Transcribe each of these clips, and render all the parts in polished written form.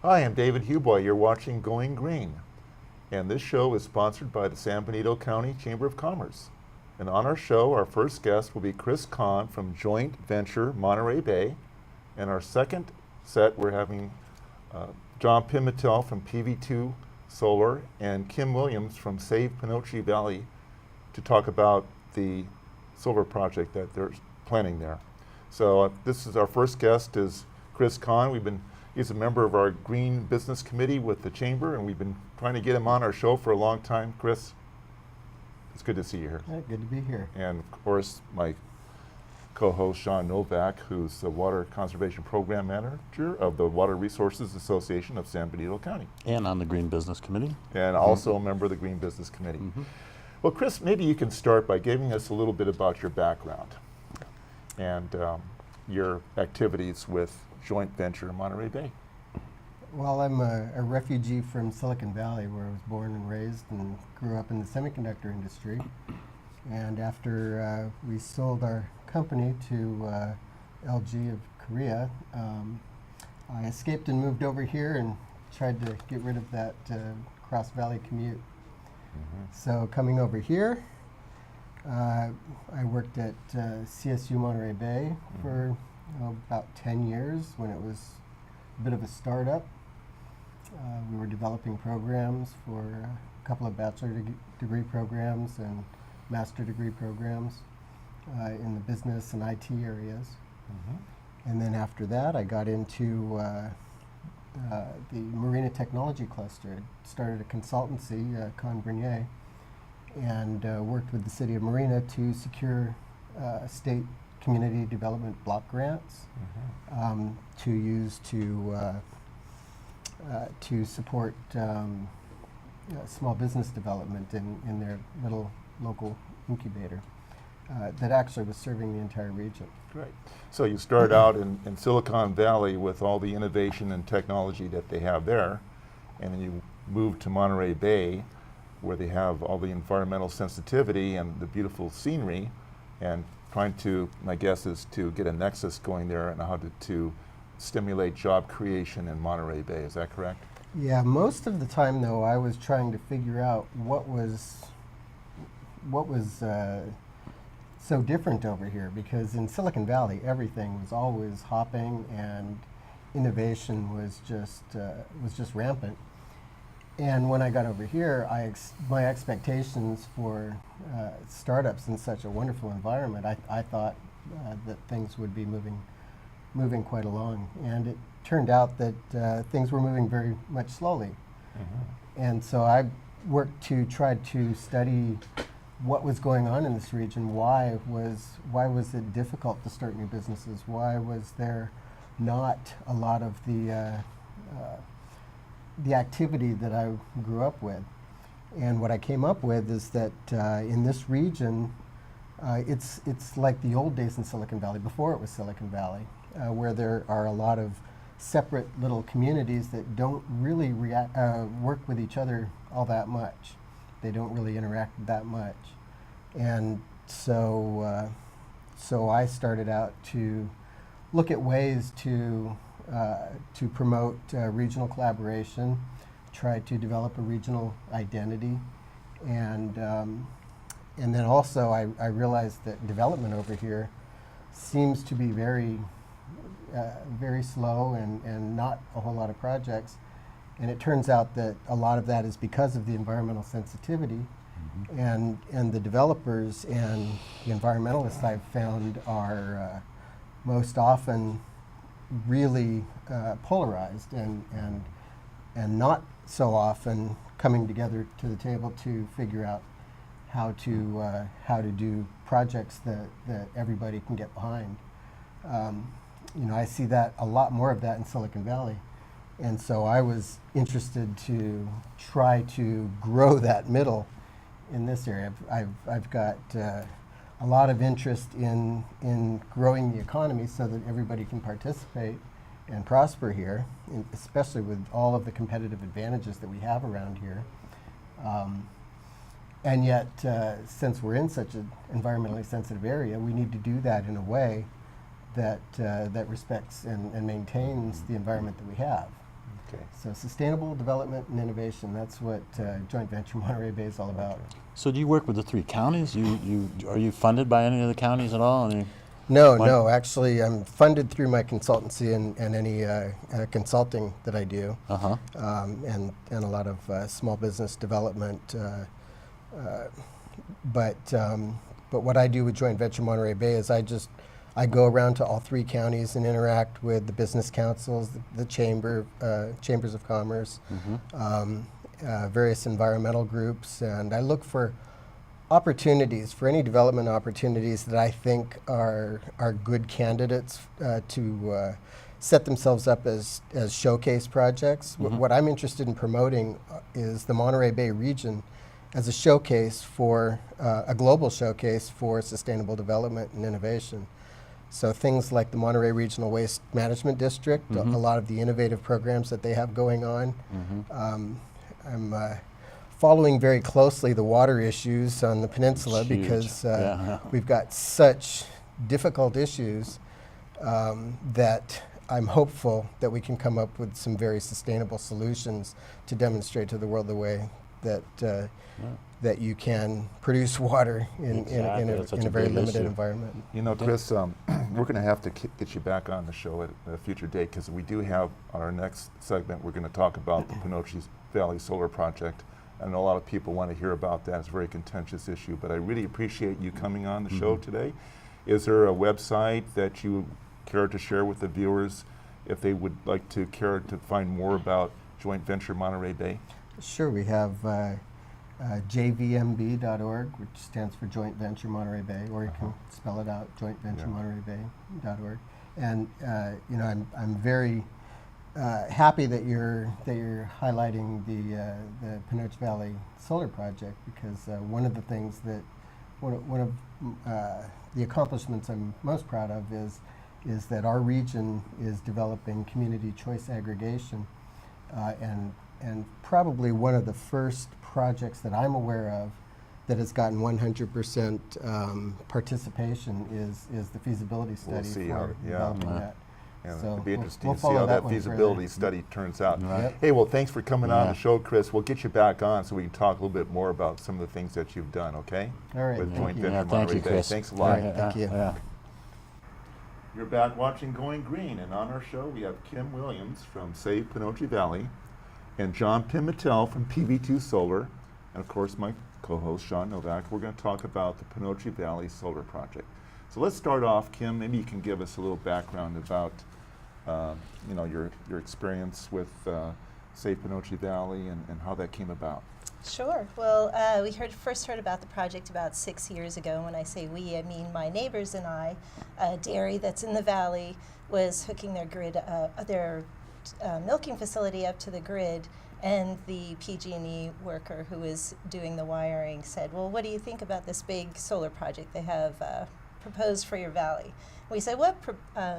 Hi, I'm David Huboi. You're watching Going Green. And this show is sponsored by the San Benito County Chamber of Commerce. And on our show, our first guest will be Chris Kahn from Joint Venture Monterey Bay. And our second set, we're having John Pimentel from PV2 Solar and Kim Williams from Save Panoche Valley to talk about the solar project that they're planning there. So this is our first guest is Chris Kahn. He's a member of our Green Business Committee with the Chamber, and we've been trying to get him on our show for a long time. Chris, it's good to see you here. Yeah, good to be here. And of course, my co-host Sean Novack, who's the Water Conservation Program Manager of the Water Resources Association of San Benito County. And on the Green Business Committee. And also a member of the Green Business Committee. Well, Chris, maybe you can start by giving us a little bit about your background and your activities with Joint Venture Monterey Bay. Well, I'm a refugee from Silicon Valley, where I was born and raised and grew up in the semiconductor industry. And after we sold our company to LG of Korea, I escaped and moved over here and tried to get rid of that cross-valley commute. So coming over here, I worked at CSU Monterey Bay for about 10 years when it was a bit of a startup. We were developing programs for a couple of bachelor degree programs and master degree programs in the business and IT areas. And then after that, I got into the Marina Technology Cluster. I started a consultancy, Con Bernier, and worked with the city of Marina to secure state community development block grants to use to support small business development in their little local incubator that actually was serving the entire region. Great. So you started out in Silicon Valley with all the innovation and technology that they have there, and then you moved to Monterey Bay, where they have all the environmental sensitivity and the beautiful scenery, and trying to, my guess is to get a nexus going there and how to stimulate job creation in Monterey Bay. Is that correct? Yeah, most of the time though, I was trying to figure out what was so different over here, because in Silicon Valley everything was always hopping and innovation was just rampant. And when I got over here, my expectations for startups in such a wonderful environment, I thought that things would be moving quite along. And it turned out that things were moving very much slowly. And so I worked to try to study what was going on in this region. Why was it difficult to start new businesses? Why was there not a lot of the activity that I grew up with? And what I came up with is that in this region, it's like the old days in Silicon Valley, before it was Silicon Valley, where there are a lot of separate little communities that don't really work with each other all that much. They don't really interact that much. And so I started out to look at ways to promote regional collaboration, try to develop a regional identity, and then also I realized that development over here seems to be very slow and not a whole lot of projects. And it turns out that a lot of that is because of the environmental sensitivity, and the developers and the environmentalists I've found are most often really polarized and not so often coming together to the table to figure out how to do projects that everybody can get behind. I see that a lot more of that in Silicon Valley, and so I was interested to try to grow that middle in this area. I've got a lot of interest in growing the economy so that everybody can participate and prosper here, especially with all of the competitive advantages that we have around here. And yet, since we're in such an environmentally sensitive area, we need to do that in a way that respects and maintains the environment that we have. Okay. So sustainable development and innovation, that's what Joint Venture Monterey Bay is all about. So do you work with the 3 counties? Are you funded by any of the counties at all? No. Actually, I'm funded through my consultancy and any consulting that I do, and a lot of small business development. But what I do with Joint Venture Monterey Bay is I go around to all 3 counties and interact with the business councils, the chambers of commerce, various environmental groups, and I look for opportunities, for any development opportunities that I think are good candidates to set themselves up as showcase projects. What I'm interested in promoting is the Monterey Bay region as a showcase for a global showcase for sustainable development and innovation. So things like the Monterey Regional Waste Management District, a lot of the innovative programs that they have going on. I'm following very closely the water issues on the peninsula because we've got such difficult issues that I'm hopeful that we can come up with some very sustainable solutions to demonstrate to the world the way that that you can produce water in a very limited environment. You know, Chris, we're going to have to get you back on the show at a future date because we do have our next segment. We're going to talk about the Panoche Valley Solar Project. I know a lot of people want to hear about that. It's a very contentious issue, but I really appreciate you coming on the show today. Is there a website that you care to share with the viewers if they would like to care to find more about Joint Venture Monterey Bay? Sure, we have jvmb.org, which stands for Joint Venture Monterey Bay, or you can spell it out, jointventuremontereybay.org. And you know, I'm very happy that you're highlighting the Panoche Valley Solar Project, because one of the things that one of the accomplishments I'm most proud of is that our region is developing community choice aggregation, and probably one of the first projects that I'm aware of that has gotten 100% participation is the feasibility study for developing that. Yeah, so it'll be interesting we'll to see how that feasibility further. study turns out. Yep. Hey, well, thanks for coming on the show, Chris. We'll get you back on so we can talk a little bit more about some of the things that you've done, okay? All right, With Joint thank you. Venture Thank Monterey you, Bay. Chris. Thanks a lot. Thank you. You're back watching Going Green, and on our show we have Kim Williams from Save Panoche Valley and John Pimentel from PV2 Solar, and of course my co-host Sean Novack. We're going to talk about the Panoche Valley Solar Project. So let's start off, Kim. Maybe you can give us a little background about you know, your experience with Save Panoche Valley and how that came about. Sure. Well, we first heard about the project about 6 years ago. When I say we, I mean my neighbors and I. A dairy that's in the valley was hooking their grid, their milking facility up to the grid, and the PG&E worker who was doing the wiring said, "Well, what do you think about this big solar project they have proposed for your valley?" We said, "What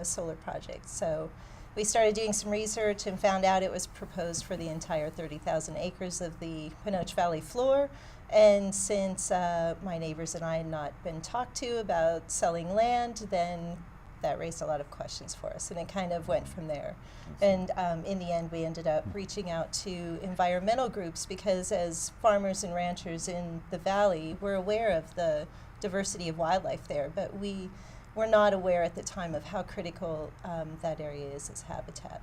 solar project?" So we started doing some research and found out it was proposed for the entire 30,000 acres of the Panoche Valley floor. And since my neighbors and I had not been talked to about selling land, then that raised a lot of questions for us, and it kind of went from there. And in the end, we ended up reaching out to environmental groups because as farmers and ranchers in the valley, we're aware of the diversity of wildlife there, but we were not aware at the time of how critical that area is as habitat.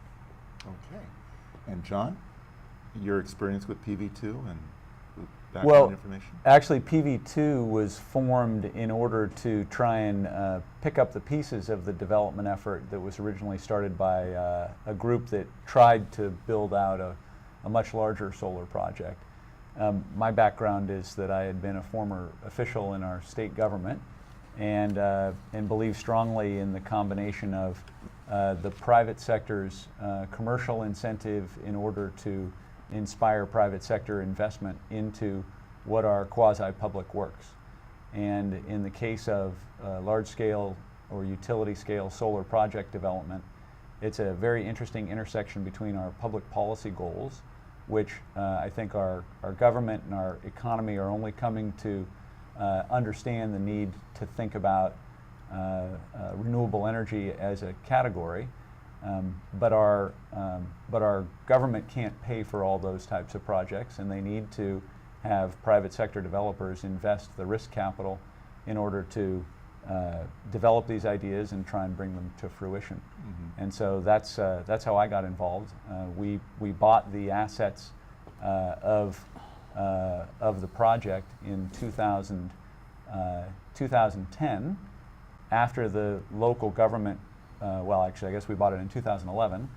Okay. And John, your experience with PV2 and background information? Actually, PV2 was formed in order to try and pick up the pieces of the development effort that was originally started by a group that tried to build out a much larger solar project. My background is that I had been a former official in our state government and believe strongly in the combination of the private sector's commercial incentive in order to inspire private sector investment into what are quasi-public works. And in the case of large-scale or utility-scale solar project development, it's a very interesting intersection between our public policy goals, which I think our government and our economy are only coming to understand the need to think about renewable energy as a category, But our government can't pay for all those types of projects, and they need to have private sector developers invest the risk capital in order to develop these ideas and try and bring them to fruition. Mm-hmm. And so that's how I got involved. We bought the assets of the project in 2010 after the local government, well actually I guess we bought it in 2011.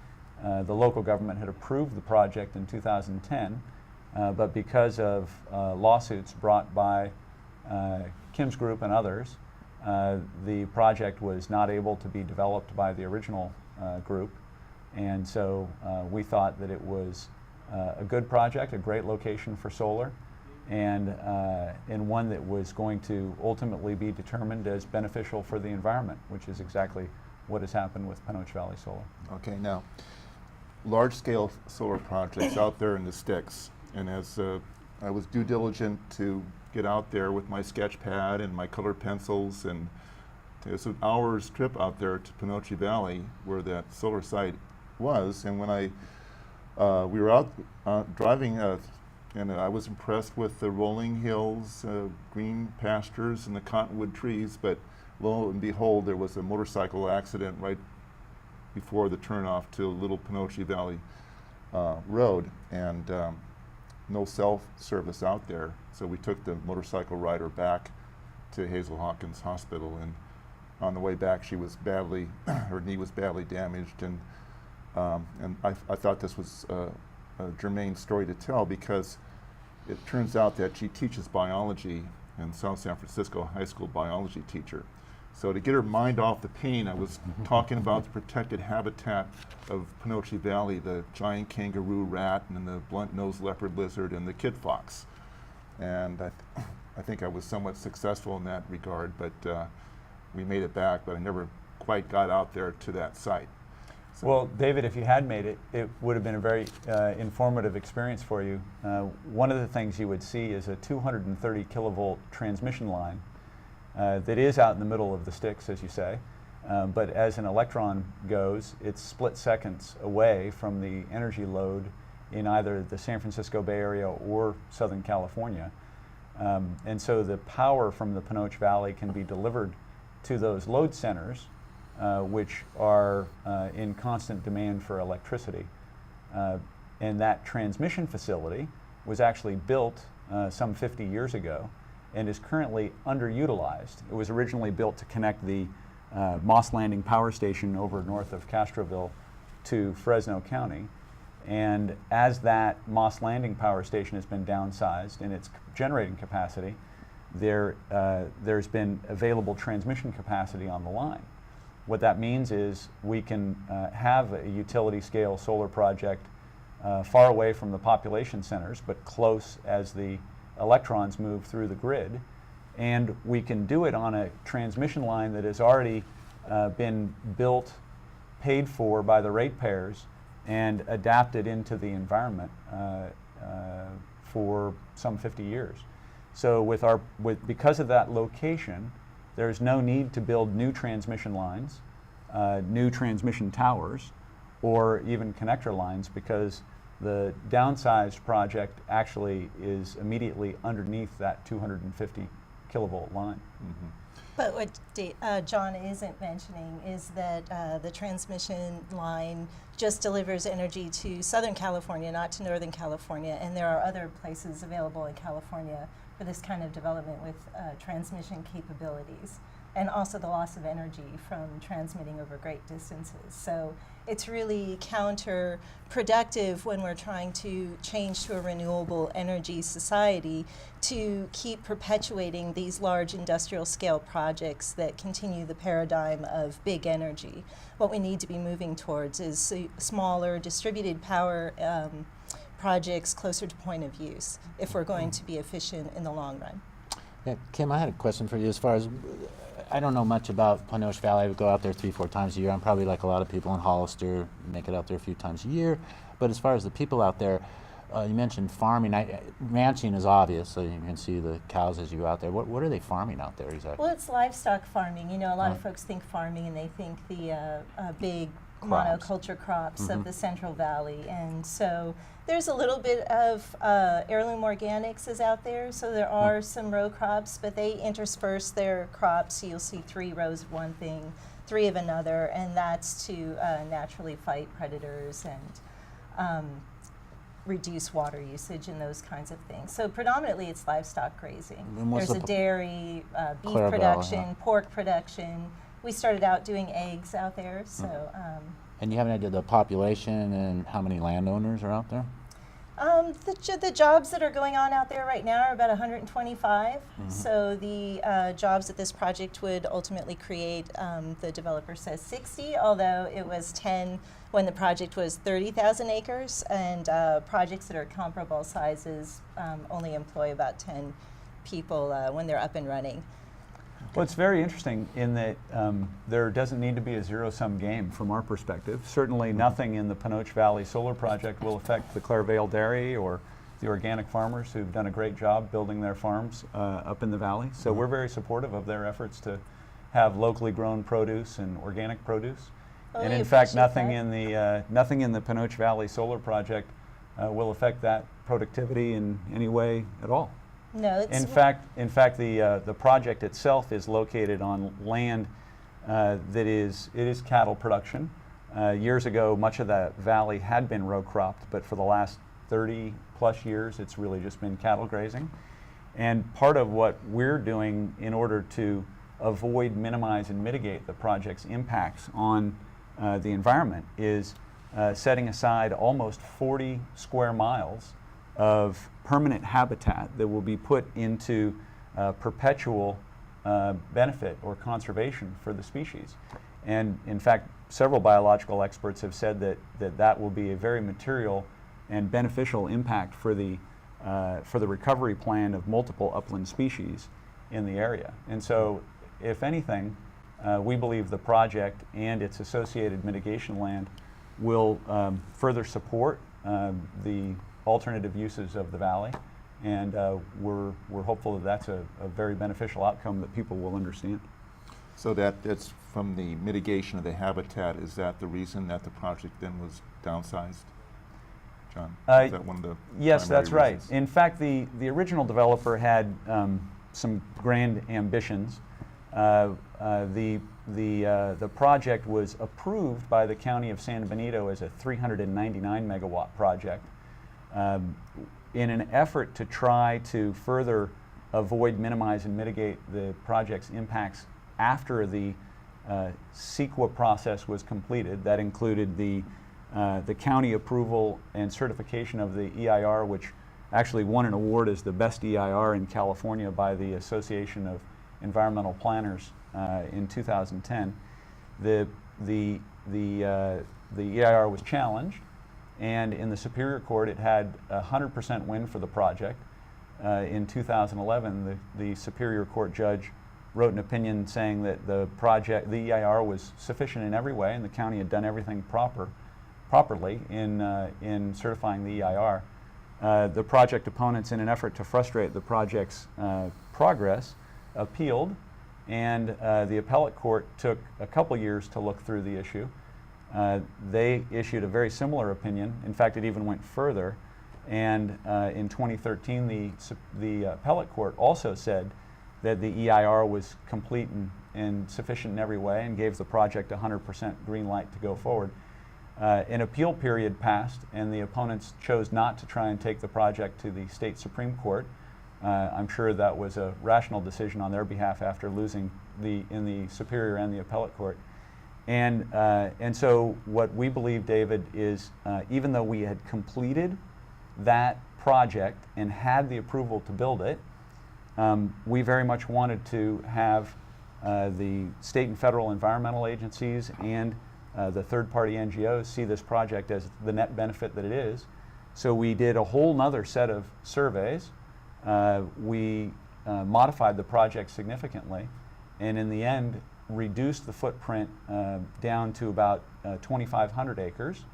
The local government had approved the project in 2010, but because of lawsuits brought by Kim's group and others, the project was not able to be developed by the original group, and so we thought that it was a good project, a great location for solar, and one that was going to ultimately be determined as beneficial for the environment, which is exactly what has happened with Panoche Valley Solar. Okay, now, large-scale solar projects out there in the sticks, and as I was due diligent to get out there with my sketch pad and my colored pencils, and it was an hour's trip out there to Panoche Valley where that solar site was, and when we were out driving, and I was impressed with the rolling hills, green pastures, and the cottonwood trees, but lo and behold, there was a motorcycle accident right before the turnoff to Little Panoche Valley Road, and no cell service out there. So we took the motorcycle rider back to Hazel Hawkins Hospital, and on the way back she was badly, her knee was badly damaged, and I thought this was a germane story to tell because it turns out that she teaches biology in South San Francisco, high school biology teacher. So to get her mind off the pain, I was talking about the protected habitat of Panoche Valley, the giant kangaroo rat and the blunt-nosed leopard lizard and the kid fox. And I think I was somewhat successful in that regard, but we made it back, but I never quite got out there to that site. So Well, David, if you had made it, it would have been a very informative experience for you. One of the things you would see is a 230 kilovolt transmission line that is out in the middle of the sticks, as you say, but as an electron goes, it's split seconds away from the energy load in either the San Francisco Bay Area or Southern California. And so the power from the Panoche Valley can be delivered to those load centers, which are in constant demand for electricity. And that transmission facility was actually built some 50 years ago and is currently underutilized. It was originally built to connect the Moss Landing Power Station over north of Castroville to Fresno County. And as that Moss Landing Power Station has been downsized in its generating capacity, there's been available transmission capacity on the line. What that means is we can have a utility scale solar project far away from the population centers, but close as the electrons move through the grid. And we can do it on a transmission line that has already been built, paid for by the ratepayers, and adapted into the environment for some 50 years. So because of that location, there's no need to build new transmission lines, new transmission towers, or even connector lines, because the downsized project actually is immediately underneath that 250 kilovolt line. mhm. But what John isn't mentioning is that the transmission line just delivers energy to Southern California, not to Northern California, and there are other places available in California for this kind of development with transmission capabilities, and also the loss of energy from transmitting over great distances. So it's really counterproductive when we're trying to change to a renewable energy society to keep perpetuating these large industrial scale projects that continue the paradigm of big energy. What we need to be moving towards is smaller distributed power projects closer to point of use if we're going to be efficient in the long run. Yeah, Kim, I had a question for you. As far as, I don't know much about Panoche Valley. I would go out there 3-4 times a year. I'm probably like a lot of people in Hollister, make it out there a few times a year. But as far as the people out there, you mentioned farming. Ranching is obvious, so you can see the cows as you go out there. What are they farming out there exactly? Well, it's livestock farming. You know, a lot of folks think farming and they think the big crops. monoculture crops of the Central Valley. And so there's a little bit of heirloom organics is out there, so there are some row crops, but they intersperse their crops. So you'll see 3 rows of one thing, 3 of another, and that's to naturally fight predators and reduce water usage and those kinds of things. So predominantly it's livestock grazing. And what's There's the a dairy, beef Clairville, production, yeah. pork production. We started out doing eggs out there, so And you have an idea of the population and how many landowners are out there? the jobs that are going on out there right now are about 125. So the jobs that this project would ultimately create, the developer says 60, although it was 10 when the project was 30,000 acres, and projects that are comparable sizes only employ about 10 people when they're up and running. Well, it's very interesting in that there doesn't need to be a zero-sum game from our perspective. Certainly nothing in the Panoche Valley Solar Project will affect the Clairvale Dairy or the organic farmers who've done a great job building their farms up in the valley. So we're very supportive of their efforts to have locally grown produce and organic produce. Well, And we in fact, appreciate nothing in the Panoche Valley Solar Project will affect that productivity in any way at all. No, it's In fact, the project itself is located on land that is cattle production. Years ago, much of that valley had been row cropped, but for the last 30 plus years, it's really just been cattle grazing. And part of what we're doing in order to avoid, minimize, and mitigate the project's impacts on the environment is setting aside almost 40 square miles of permanent habitat that will be put into perpetual benefit or conservation for the species. And in fact, several biological experts have said that will be a very material and beneficial impact for the recovery plan of multiple upland species in the area. And so, if anything, we believe the project and its associated mitigation land will further support the alternative uses of the valley, and we're hopeful that that's a very beneficial outcome that people will understand. So that's from the mitigation of the habitat. Is that the reason that the project then was downsized, John? Is that one of the Yes, primary that's right. reasons? In fact, the original developer had some grand ambitions. The project was approved by the County of San Benito as a 399 megawatt project. In an effort to try to further avoid, minimize, and mitigate the project's impacts after the CEQA process was completed. That included the county approval and certification of the EIR, which actually won an award as the best EIR in California by the Association of Environmental Planners in 2010. The EIR was challenged, and in the Superior Court it had 100% win for the project. In 2011, the Superior Court judge wrote an opinion saying that the EIR was sufficient in every way, and the county had done everything properly in certifying the EIR. The project opponents, in an effort to frustrate the project's progress, appealed, and the appellate court took a couple years to look through the issue. They issued a very similar opinion. In fact, it even went further. And in 2013, the appellate court also said that the EIR was complete and sufficient in every way, and gave the project 100% green light to go forward. An appeal period passed, and the opponents chose not to try and take the project to the state Supreme Court. I'm sure that was a rational decision on their behalf after losing in the Superior and the appellate court. And so what we believe, David, is even though we had completed that project and had the approval to build it, we very much wanted to have the state and federal environmental agencies and the third-party NGOs see this project as the net benefit that it is. So we did a whole nother set of surveys. We modified the project significantly, and in the end reduced the footprint down to about 2,500 acres,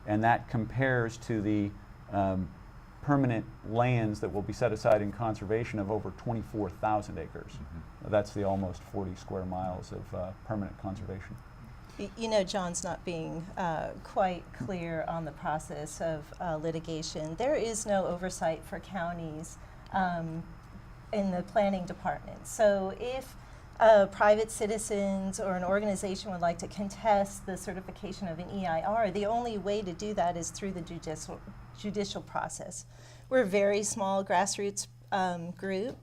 and that compares to the permanent lands that will be set aside in conservation of over 24,000 acres. That's the almost 40 square miles of permanent conservation. You know, John's not being quite clear on the process of litigation. There is no oversight for counties in the planning department. So if private citizens or an organization would like to contest the certification of an EIR, the only way to do that is through the judicial process. We're a very small grassroots group.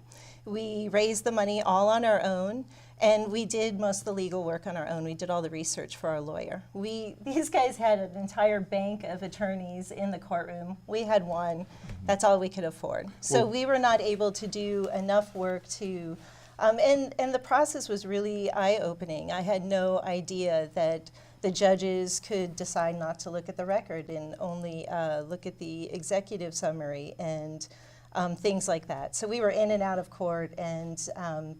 We raised the money all on our own, and we did most of the legal work on our own. We did all the research for our lawyer. These guys had an entire bank of attorneys in the courtroom. We had one. That's all we could afford. So we were not able to do enough work to, and the process was really eye-opening. I had no idea that the judges could decide not to look at the record and only look at the executive summary and things like that. So we were in and out of court, and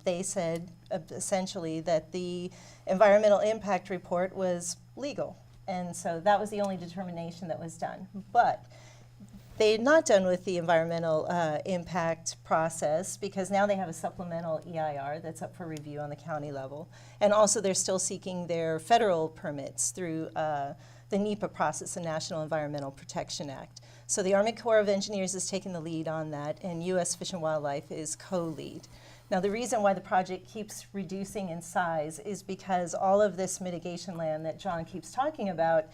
they said essentially that the environmental impact report was legal. And so that was the only determination that was done. But they had not done with the environmental impact process, because now they have a supplemental EIR that's up for review on the county level. And also they're still seeking their federal permits through the NEPA process, the National Environmental Protection Act. So the Army Corps of Engineers is taking the lead on that, and U.S. Fish and Wildlife is co-lead. Now, the reason why the project keeps reducing in size is because all of this mitigation land that John keeps talking about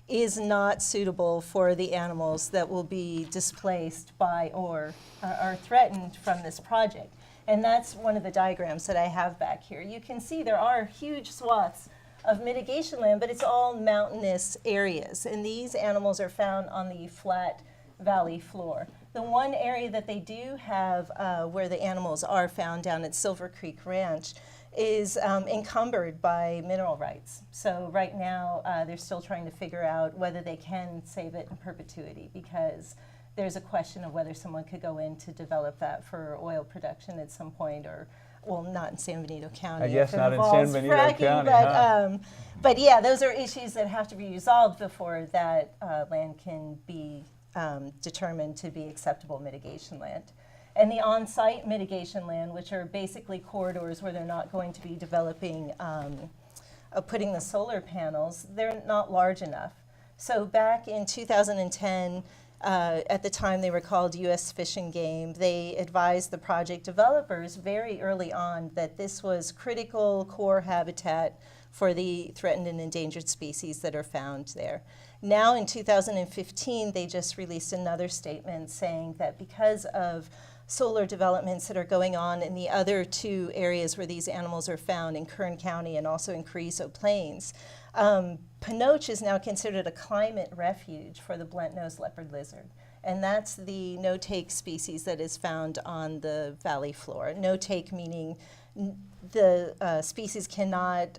is not suitable for the animals that will be displaced by or are threatened from this project. And that's one of the diagrams that I have back here. You can see there are huge swaths of mitigation land, but it's all mountainous areas. And these animals are found on the flat valley floor. The one area that they do have where the animals are found down at Silver Creek Ranch is encumbered by mineral rights. So right now they're still trying to figure out whether they can save it in perpetuity, because there's a question of whether someone could go in to develop that for oil production at some point, or, well, not in San Benito County. I guess if it not in involves San Benito fracking, County, but, huh? but yeah, those are issues that have to be resolved before that land can be determined to be acceptable mitigation land. And the on-site mitigation land, which are basically corridors where they're not going to be developing, putting the solar panels, they're not large enough. So back in 2010, at the time they were called U.S. Fish and Game, they advised the project developers very early on that this was critical core habitat for the threatened and endangered species that are found there. Now in 2015, they just released another statement saying that because of solar developments that are going on in the other two areas where these animals are found, in Kern County and also in Carrizo Plains, Panoche is now considered a climate refuge for the blunt-nosed leopard lizard. And that's the no-take species that is found on the valley floor. No-take meaning the species cannot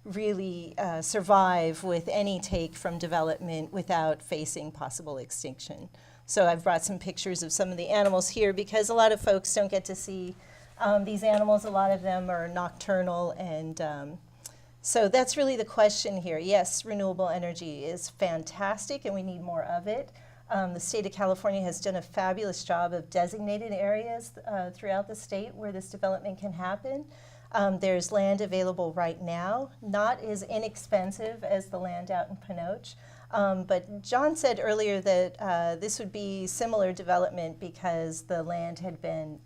really survive with any take from development without facing possible extinction. So I've brought some pictures of some of the animals here, because a lot of folks don't get to see these animals. A lot of them are nocturnal, and so that's really the question here. Yes, renewable energy is fantastic, and we need more of it. The state of California has done a fabulous job of designated areas throughout the state where this development can happen. There's land available right now, not as inexpensive as the land out in Panoche. But John said earlier that this would be similar development because the land had been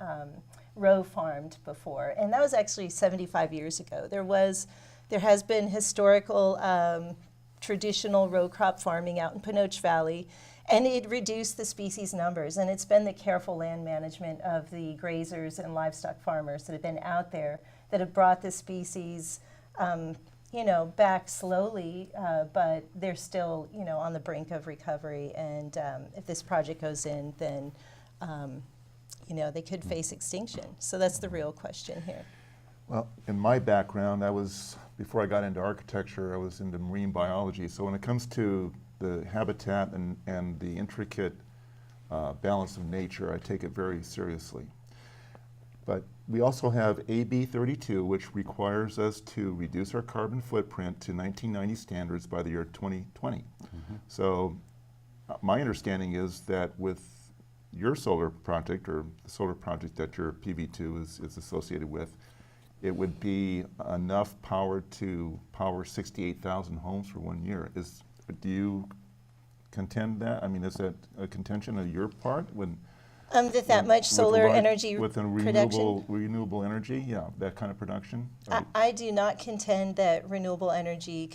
row farmed before. And that was actually 75 years ago. There has been historical traditional row crop farming out in Panoche Valley, and it reduced the species numbers. And it's been the careful land management of the grazers and livestock farmers that have been out there that have brought the species back slowly, but they're still, on the brink of recovery. And if this project goes in, then, they could face extinction. So that's the real question here. Well, in my background, before I got into architecture, I was into marine biology. So when it comes to the habitat and the intricate balance of nature, I take it very seriously. But we also have AB 32, which requires us to reduce our carbon footprint to 1990 standards by the year 2020. So my understanding is that with your solar project, or the solar project that your PV2 is associated with, it would be enough power to power 68,000 homes for 1 year. Do you contend that? I mean, is that a contention on your part when? That much solar energy with a production? renewable energy, yeah, that kind of production. I do not contend that renewable energy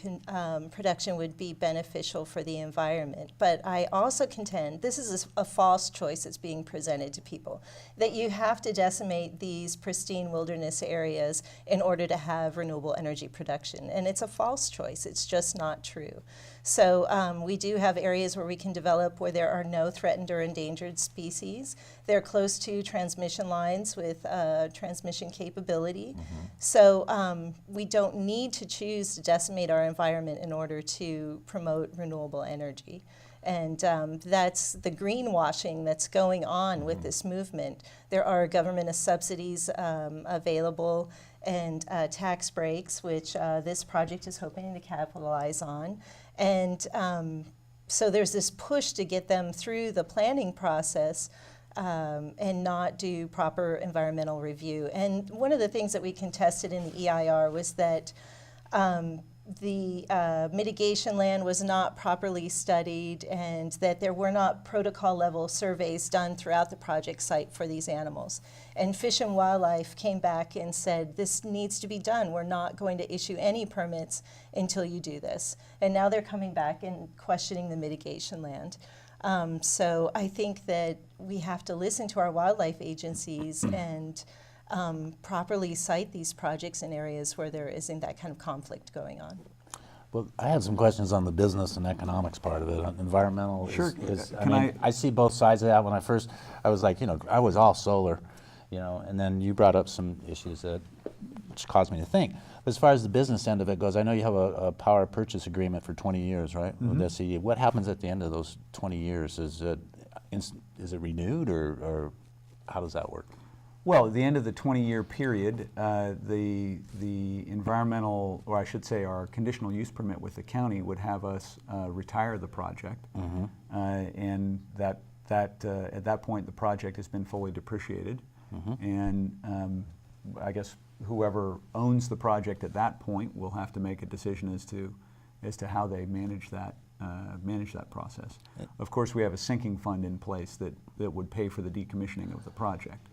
production would be beneficial for the environment, but I also contend this is a false choice that's being presented to people, that you have to decimate these pristine wilderness areas in order to have renewable energy production, and it's a false choice. It's just not true. So we do have areas where we can develop where there are no threatened or endangered species. They're close to transmission lines with transmission capability. Mm-hmm. So we don't need to choose to decimate our environment in order to promote renewable energy. And that's the greenwashing that's going on with this movement. There are government subsidies available and tax breaks, which this project is hoping to capitalize on. And so there's this push to get them through the planning process and not do proper environmental review. And one of the things that we contested in the EIR was that the mitigation land was not properly studied and that there were not protocol level surveys done throughout the project site for these animals. And Fish and Wildlife came back and said, this needs to be done. We're not going to issue any permits until you do this. And now they're coming back and questioning the mitigation land. So I think that we have to listen to our wildlife agencies and properly cite these projects in areas where there isn't that kind of conflict going on. Well, I had some questions on the business and economics part of it. Environmental Sure. I see both sides of that. When I was like, I was all solar, and then you brought up some issues which caused me to think. But as far as the business end of it goes, I know you have a power purchase agreement for 20 years, right, with SCE. What happens at the end of those 20 years? Is it renewed, or how does that work? Well, at the end of the 20-year period, the environmental, or I should say our conditional use permit with the county would have us retire the project. And at that point, the project has been fully depreciated. And I guess whoever owns the project at that point will have to make a decision as to how they manage that process. Of course, we have a sinking fund in place that would pay for the decommissioning of the project.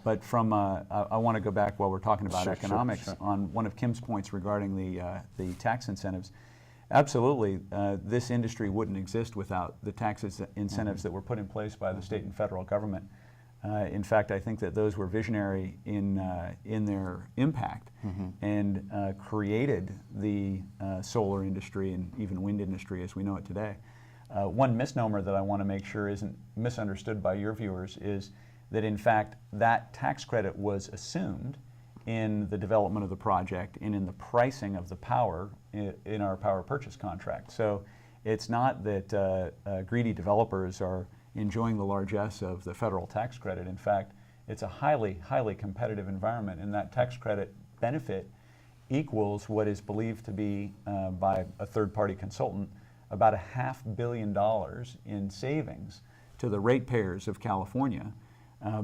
But I want to go back while we're talking about economics on one of Kim's points regarding the tax incentives. Absolutely, this industry wouldn't exist without the tax incentives that were put in place by the state and federal government. In fact, I think that those were visionary in their impact and created the solar industry and even wind industry as we know it today. One misnomer that I want to make sure isn't misunderstood by your viewers is that in fact that tax credit was assumed in the development of the project and in the pricing of the power in our power purchase contract. So it's not that greedy developers are enjoying the largesse of the federal tax credit. In fact, it's a highly, highly competitive environment, and that tax credit benefit equals what is believed to be, by a third-party consultant, about $500 million in savings to the ratepayers of California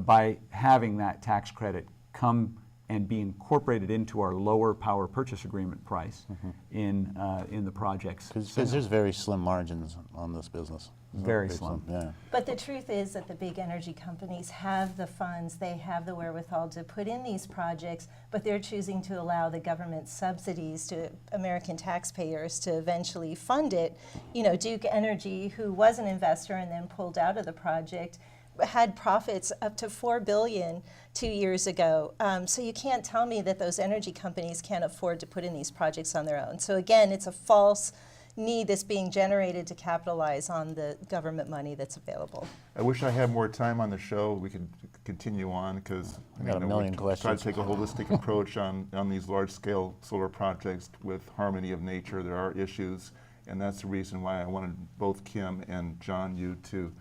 by having that tax credit come and be incorporated into our lower power purchase agreement price in the projects. Because there's very slim margins on this business. Very slim. Yeah. But the truth is that the big energy companies have the funds, they have the wherewithal to put in these projects, but they're choosing to allow the government subsidies to American taxpayers to eventually fund it. Duke Energy, who was an investor and then pulled out of the project, had profits up to $4 billion 2 years ago. So you can't tell me that those energy companies can't afford to put in these projects on their own. So again, it's a false need that's being generated to capitalize on the government money that's available. I wish I had more time on the show. We could continue on because got a million questions. Try to take a holistic approach on these large-scale solar projects with harmony of nature. There are issues, and that's the reason why I wanted both Kim and John, you to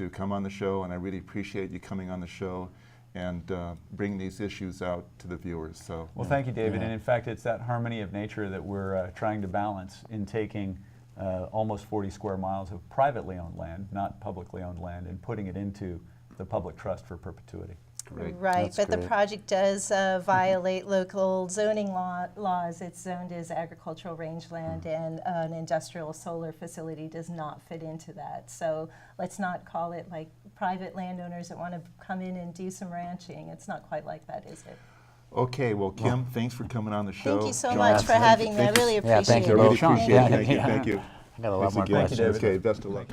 come on the show, and I really appreciate you coming on the show and bring these issues out to the viewers. So, well, thank you, David. And in fact, it's that harmony of nature that we're trying to balance in taking almost 40 square miles of privately owned land, not publicly owned land, and putting it into the public trust for perpetuity. great. Right, That's but the great. project does violate local zoning laws. It's zoned as agricultural rangeland, and an industrial solar facility does not fit into that. So let's not call it like private landowners that want to come in and do some ranching. It's not quite like that, is it? Okay, well, Kim, thanks for coming on the show. Thank you so John, much for thank you- having me. I thank you. really Yeah, appreciate thank I you it. really both. Sean, appreciate it. yeah, Thank you, yeah. thank you. I got a lot Thanks more again. questions. Okay, best of luck.